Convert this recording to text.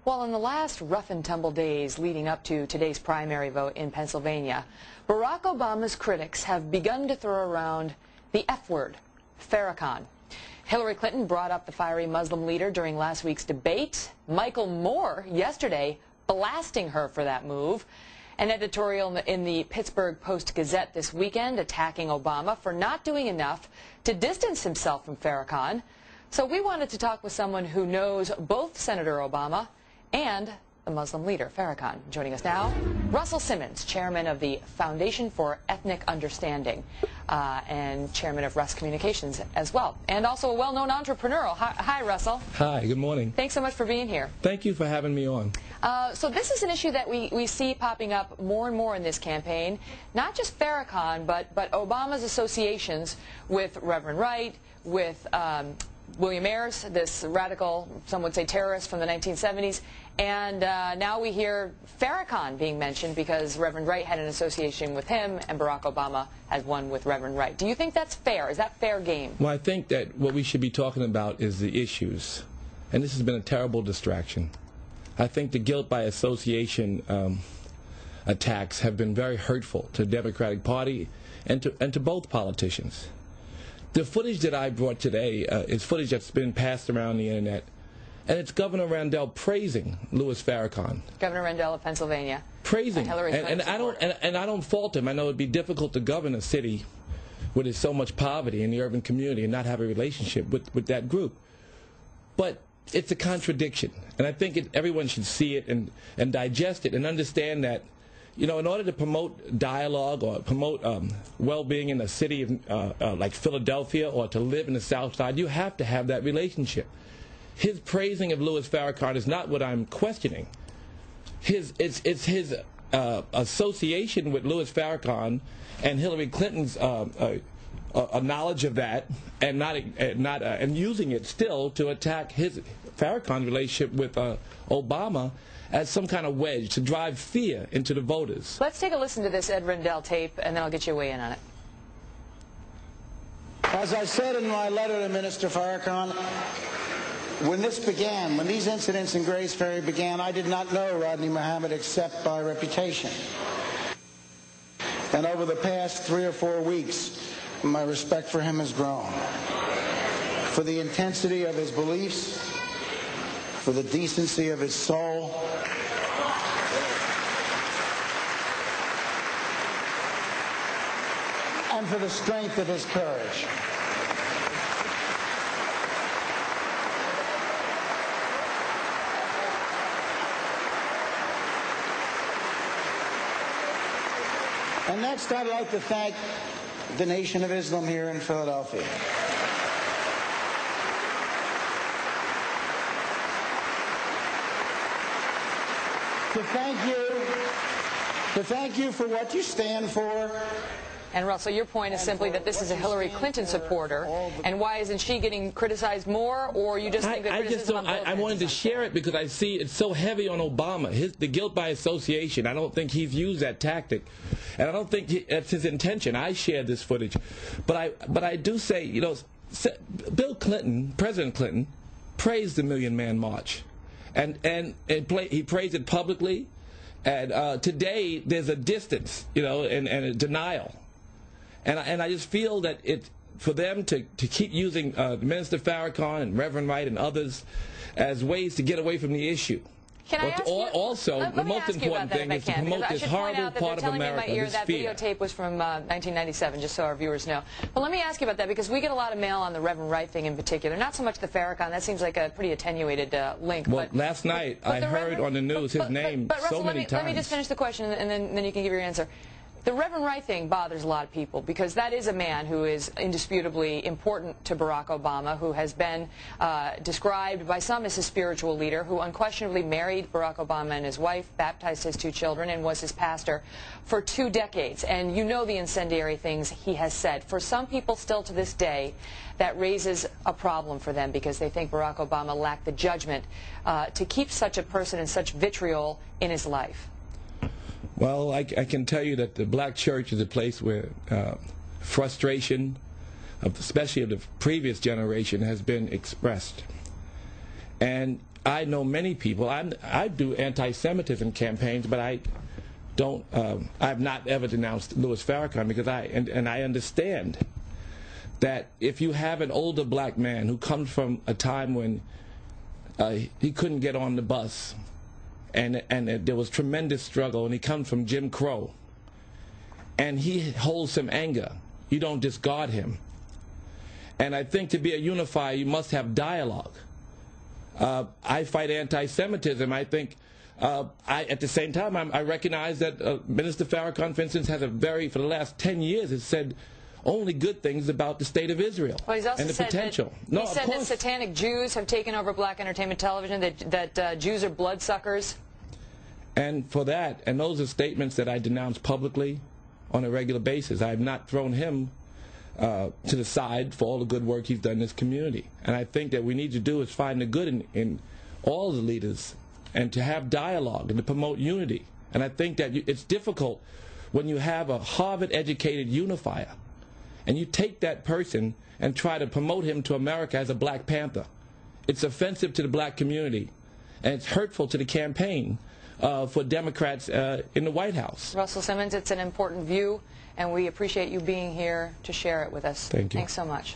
Well, in the last rough and tumble days leading up to today's primary vote in Pennsylvania, Barack Obama's critics have begun to throw around the F word, Farrakhan. Hillary Clinton brought up the fiery Muslim leader during last week's debate. Michael Moore yesterday blasting her for that move. An editorial in the Pittsburgh Post-Gazette this weekend attacking Obama for not doing enough to distance himself from Farrakhan. So we wanted to talk with someone who knows both Senator Obama and the Muslim leader, Farrakhan. Joining us now, Russell Simmons, chairman of the Foundation for Ethnic Understanding and chairman of Russ Communications as well, and also a well-known entrepreneur. Hi, Russell. Hi, good morning. Thanks so much for being here. Thank you for having me on. So this is an issue that we see popping up more and more in this campaign, not just Farrakhan, but Obama's associations with Reverend Wright, with William Ayers, this radical, some would say terrorist from the 1970s, and now we hear Farrakhan being mentioned because Reverend Wright had an association with him and Barack Obama has one with Reverend Wright. Do you think that's fair? Is that fair game? Well, I think that what we should be talking about is the issues, and this has been a terrible distraction. I think the guilt by association attacks have been very hurtful to the Democratic Party and to both politicians. The footage that I brought today is footage that's been passed around the internet, and it's Governor Rendell praising Louis Farrakhan. Governor Rendell of Pennsylvania. Praising. Hillary and I don't fault him. I know it'd be difficult to govern a city where there's so much poverty in the urban community and not have a relationship with that group. But it's a contradiction, and I think everyone should see it and digest it and understand that, you know, in order to promote dialogue or promote well-being in a city like Philadelphia or to live in the South Side, you have to have that relationship. His praising of Louis Farrakhan is not what I'm questioning. It's his association with Louis Farrakhan and Hillary Clinton's knowledge of that and using it still to attack Farrakhan's relationship with Obama as some kind of wedge to drive fear into the voters. Let's take a listen to this Ed Rendell tape, and then I'll get you a weigh in on it. As I said in my letter to Minister Farrakhan, when this began, when these incidents in Grays Ferry began, I did not know Rodney Muhammad except by reputation. And over the past 3 or 4 weeks, my respect for him has grown. For the intensity of his beliefs, for the decency of his soul, and for the strength of his courage. And next, I'd like to thank the Nation of Islam here in Philadelphia. To thank you for what you stand for. And Russell, your point is simply that this is a Hillary Clinton supporter, and why isn't she getting criticized more, or you just think that I wanted to share it because I see it's so heavy on Obama, the guilt by association. I don't think he's used that tactic, and I don't think that's his intention. I shared this footage, but I do say, you know, Bill Clinton, President Clinton, praised the Million Man March, and he praised it publicly, and today there's a distance, you know, and a denial. And I just feel that for them to keep using Minister Farrakhan and Reverend Wright and others as ways to get away from the issue. Can I ask you, also, the most important thing is to promote this horrible part of America, this that fear. videotape was from 1997, just so our viewers know. But let me ask you about that, because we get a lot of mail on the Reverend Wright thing in particular. Not so much the Farrakhan. That seems like a pretty attenuated link. Well, last night I heard on the news his name so many times. Let me just finish the question, and then you can give your answer. The Reverend Wright thing bothers a lot of people because that is a man who is indisputably important to Barack Obama, who has been described by some as his spiritual leader, who unquestionably married Barack Obama and his wife, baptized his 2 children, and was his pastor for 2 decades. And you know the incendiary things he has said. For some people still to this day, that raises a problem for them because they think Barack Obama lacked the judgment to keep such a person and such vitriol in his life. Well, I can tell you that the black church is a place where frustration, especially of the previous generation, has been expressed. And I know many people. I do anti-Semitism campaigns, but I have not ever denounced Louis Farrakhan, because I understand that if you have an older black man who comes from a time when he couldn't get on the bus, and there was tremendous struggle, and he comes from Jim Crow, and he holds some anger, you don't discard him. And I think to be a unifier, you must have dialogue. I fight anti-Semitism. I think at the same time, I recognize that Minister Farrakhan, for instance, has for the last 10 years, has said only good things about the state of Israel, well, he's also and the said potential. He said that satanic Jews have taken over black entertainment television, that Jews are bloodsuckers. And for that, and those are statements that I denounce publicly on a regular basis. I have not thrown him to the side for all the good work he's done in this community. And I think that we need to do is find the good in all the leaders, and to have dialogue and to promote unity. And I think that it's difficult when you have a Harvard-educated unifier, and you take that person and try to promote him to America as a Black Panther. It's offensive to the black community, and it's hurtful to the campaign for Democrats in the White House. Russell Simmons, it's an important view, and we appreciate you being here to share it with us. Thank you. Thanks so much.